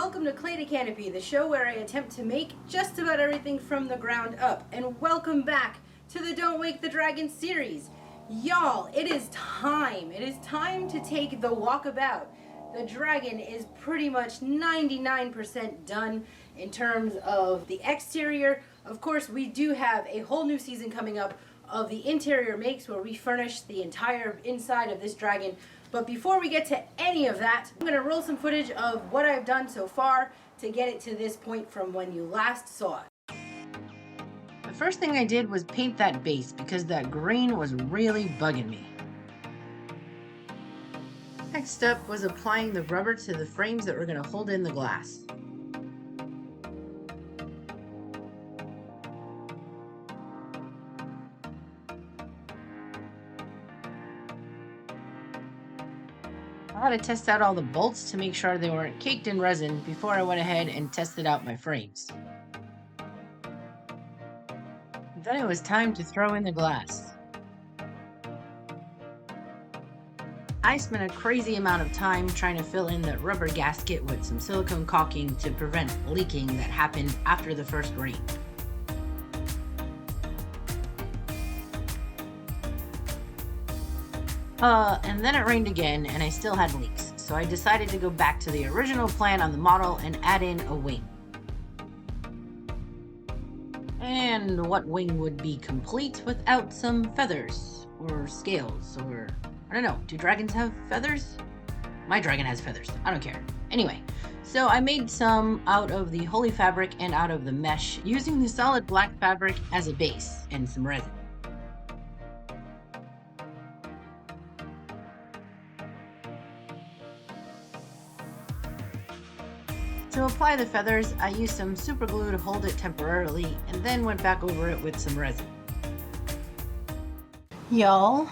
welcome to Clay to Canopy, the show where I attempt to make just about everything from the ground up. And welcome back to the Don't Wake the Dragon series. Y'all, it is time. It is time to take the walkabout. The dragon is pretty much 99% done in terms of the exterior. Of course, we do have a whole new season coming up of the interior makes where we furnish the entire inside of this dragon. But before we get to any of that, I'm going to roll some footage of what I've done so far to get it to this point from when you last saw it. The first thing I did was paint that base because that green was really bugging me. Next up was applying the rubber to the frames that were going to hold in the glass. I had to test out all the bolts to make sure they weren't caked in resin before I went ahead and tested out my frames. Then it was time to throw in the glass. I spent a crazy amount of time trying to fill in the rubber gasket with some silicone caulking to prevent leaking that happened after the first rain. And then it rained again and I still had leaks, so I decided to go back to the original plan on the model and add in a wing. And what wing would be complete without some feathers or scales or, I don't know, do dragons have feathers? My dragon has feathers, I don't care. Anyway, so I made some out of the holy fabric and out of the mesh using the solid black fabric as a base and some resin. To apply the feathers, I used some super glue to hold it temporarily and then went back over it with some resin. Y'all,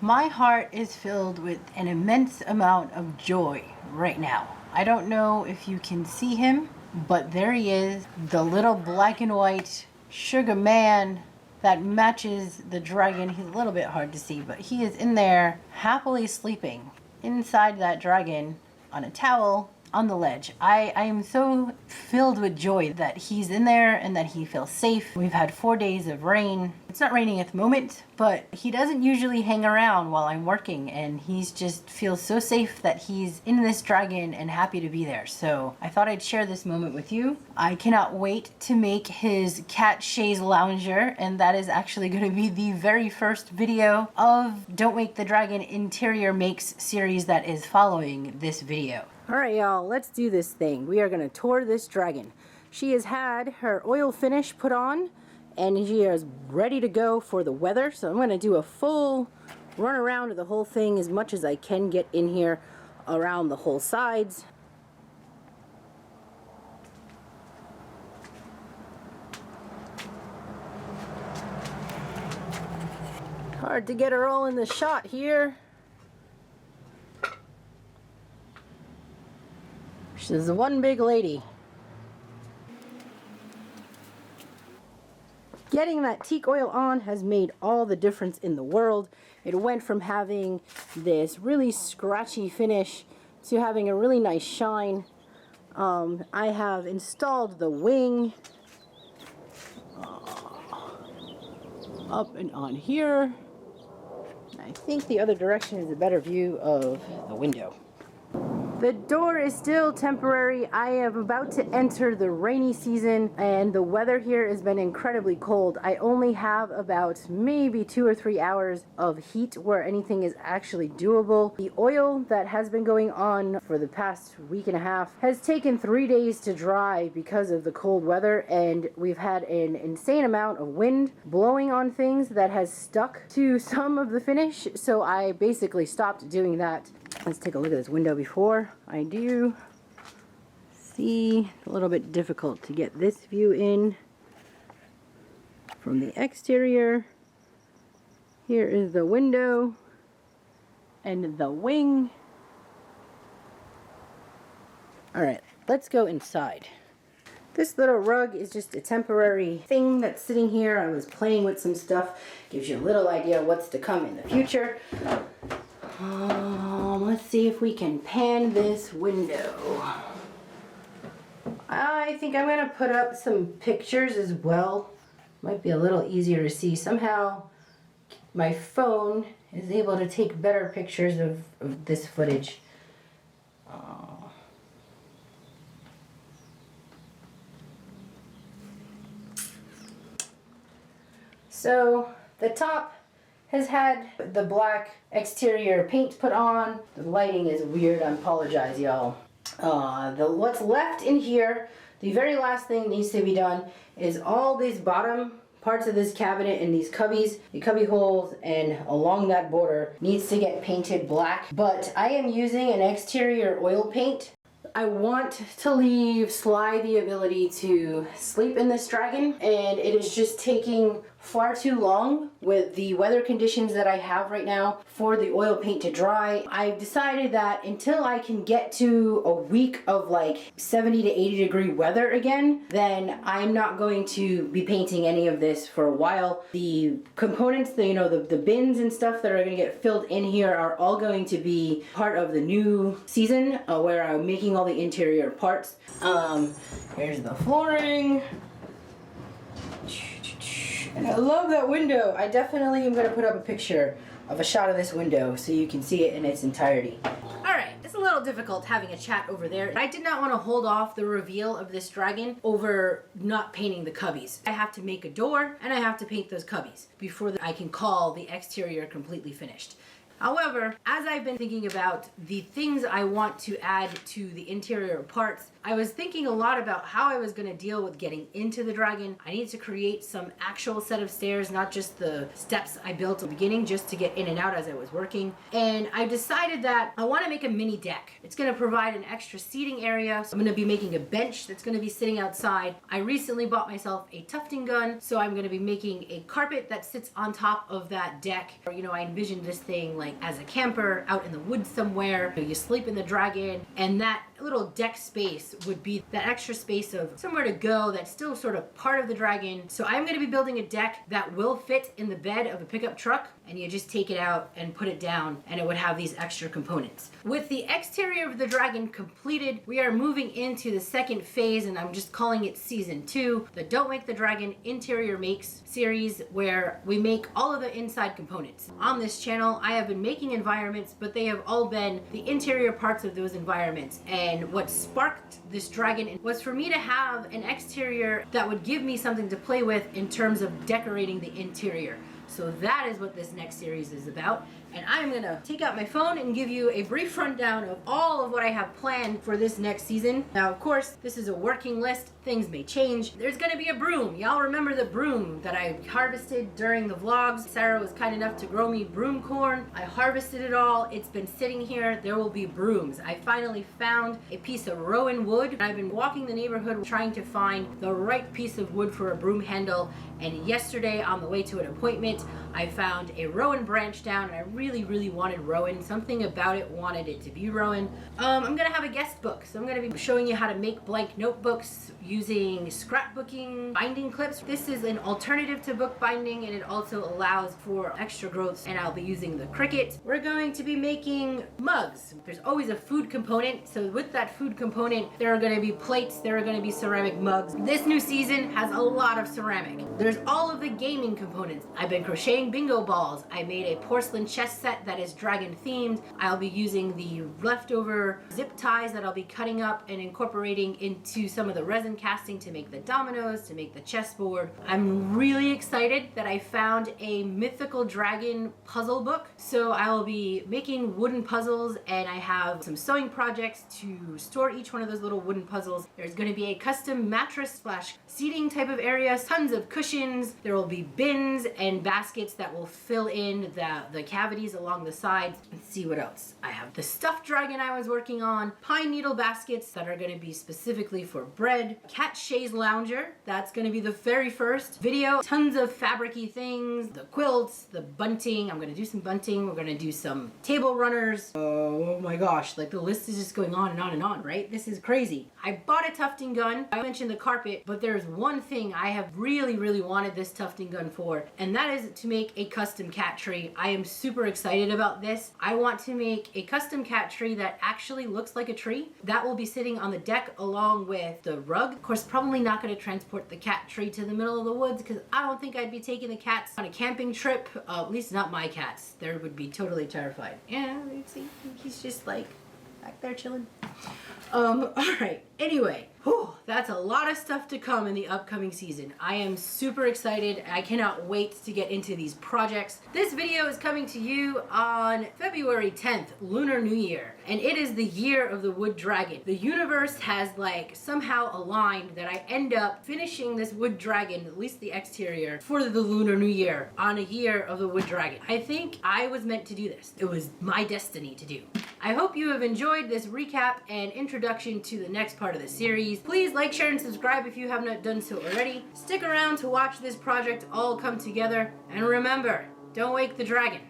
my heart is filled with an immense amount of joy right now. I don't know if you can see him, but there he is, the little black and white sugar man that matches the dragon. He's a little bit hard to see, but he is in there happily sleeping inside that dragon on a towel on the ledge. I am so filled with joy that he's in there and that he feels safe. We've had 4 days of rain. It's not raining at the moment, but he doesn't usually hang around while I'm working, and he's just feels so safe that he's in this dragon and happy to be there. So I thought I'd share this moment with you. I cannot wait to make his cat chaise lounger, and that is actually going to be the very first video of Don't Wake the Dragon interior makes series that is following this video. Alright y'all, let's do this thing. We are going to tour this dragon. She has had her oil finish put on and she is ready to go for the weather. So I'm going to do a full run around of the whole thing as much as I can get in here around the whole sides. Hard to get her all in the shot here. She's one big lady. Getting that teak oil on has made all the difference in the world. It went from having this really scratchy finish to having a really nice shine. I have installed the wing up and on here. I think the other direction is a better view of the window. The door is still temporary. I am about to enter the rainy season and the weather here has been incredibly cold. I only have about maybe 2 or 3 hours of heat where anything is actually doable. The oil that has been going on for the past week and a half has taken 3 days to dry because of the cold weather, and we've had an insane amount of wind blowing on things that has stuck to some of the finish, so I basically stopped doing that. Let's take a look at this window before I do. See, a little bit difficult to get this view in from the exterior. Here is the window and the wing. Alright, let's go inside. This little rug is just a temporary thing that's sitting here. I was playing with some stuff. Gives you a little idea of what's to come in the future. Let's see if we can pan this window. I think I'm gonna put up some pictures as well. Might be a little easier to see. Somehow my phone is able to take better pictures of this footage. So the top has had the black exterior paint put on. The lighting is weird, I apologize, y'all. What's left in here, the very last thing needs to be done is all these bottom parts of this cabinet and these cubbies, the cubby holes and along that border needs to get painted black. But I am using an exterior oil paint. I want to leave Sly the ability to sleep in this dragon, and it is just taking far too long with the weather conditions that I have right now for the oil paint to dry. I've decided that until I can get to a week of like 70 to 80 degree weather again, then I'm not going to be painting any of this for a while. The components, the bins and stuff that are going to get filled in here are all going to be part of the new season where I'm making all the interior parts. Here's the flooring. And I love that window. I definitely am going to put up a picture of a shot of this window so you can see it in its entirety. Alright, it's a little difficult having a chat over there. I did not want to hold off the reveal of this dragon over not painting the cubbies. I have to make a door and I have to paint those cubbies before I can call the exterior completely finished. However, as I've been thinking about the things I want to add to the interior parts, I was thinking a lot about how I was going to deal with getting into the dragon. I need to create some actual set of stairs, not just the steps I built at the beginning just to get in and out as I was working. And I decided that I want to make a mini deck. It's going to provide an extra seating area. So I'm going to be making a bench that's going to be sitting outside. I recently bought myself a tufting gun, so I'm going to be making a carpet that sits on top of that deck. I envisioned this thing like as a camper out in the woods somewhere. You sleep in the dragon, and that little deck space would be that extra space of somewhere to go that's still sort of part of the dragon. So I'm going to be building a deck that will fit in the bed of a pickup truck, and you just take it out and put it down and it would have these extra components. With the exterior of the dragon completed, we are moving into the second phase, and I'm just calling it season 2, the Don't Make the Dragon Interior Makes series, where we make all of the inside components. On this channel, I have been making environments, but they have all been the interior parts of those environments. And what sparked this dragon was for me to have an exterior that would give me something to play with in terms of decorating the interior. So that is what this next series is about. And I'm gonna take out my phone and give you a brief rundown of all of what I have planned for this next season. Now, of course, this is a working list. Things may change. There's gonna be a broom. Y'all remember the broom that I harvested during the vlogs? Sarah was kind enough to grow me broom corn. I harvested it all. It's been sitting here. There will be brooms. I finally found a piece of rowan wood. I've been walking the neighborhood trying to find the right piece of wood for a broom handle. And yesterday, on the way to an appointment, I found a rowan branch down, and I really wanted rowan. Something about it wanted it to be rowan. I'm gonna have a guest book, so I'm gonna be showing you how to make blank notebooks using scrapbooking binding clips. This is an alternative to book binding, and it also allows for extra growths, and I'll be using the Cricut. We're going to be making mugs. There's always a food component, so with that food component, there are gonna be plates, there are gonna be ceramic mugs. This new season has a lot of ceramic. There's all of the gaming components. I've been crocheting bingo balls. I made a porcelain chess set that is dragon themed. I'll be using the leftover zip ties that I'll be cutting up and incorporating into some of the resin casting to make the dominoes, to make the chessboard. I'm really excited that I found a mythical dragon puzzle book. So I will be making wooden puzzles, and I have some sewing projects to store each one of those little wooden puzzles. There's going to be a custom mattress / seating type of area, tons of cushions. There will be bins and baskets that will fill in the cavities along the sides. Let's see what else. I have the stuffed dragon I was working on, pine needle baskets that are going to be specifically for bread, cat chaise lounger, that's going to be the very first video, tons of fabricy things, the quilts, the bunting. I'm going to do some bunting. We're going to do some table runners. Oh my gosh, like the list is just going on and on and on, right? This is crazy. I bought a tufting gun. I mentioned the carpet, but there's one thing I have really wanted this tufting gun for, and that is to make a custom cat tree. I am super super excited about this. I want to make a custom cat tree that actually looks like a tree. That will be sitting on the deck along with the rug. Of course, probably not going to transport the cat tree to the middle of the woods because I don't think I'd be taking the cats on a camping trip. At least not my cats. They would be totally terrified. Yeah, see, he's just like back there chilling. All right. Anyway, that's a lot of stuff to come in the upcoming season. I am super excited. I cannot wait to get into these projects. This video is coming to you on February 10th, Lunar New Year, and it is the year of the wood dragon. The universe has like somehow aligned that I end up finishing this wood dragon, at least the exterior, for the Lunar New Year on a year of the wood dragon. I think I was meant to do this. It was my destiny to do. I hope you have enjoyed this recap and introduction to the next part of the series. Please like, share, and subscribe if you have not done so already. Stick around to watch this project all come together. And remember, don't wake the dragon.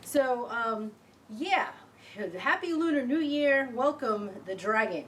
So, yeah, happy Lunar New Year. Welcome the dragon.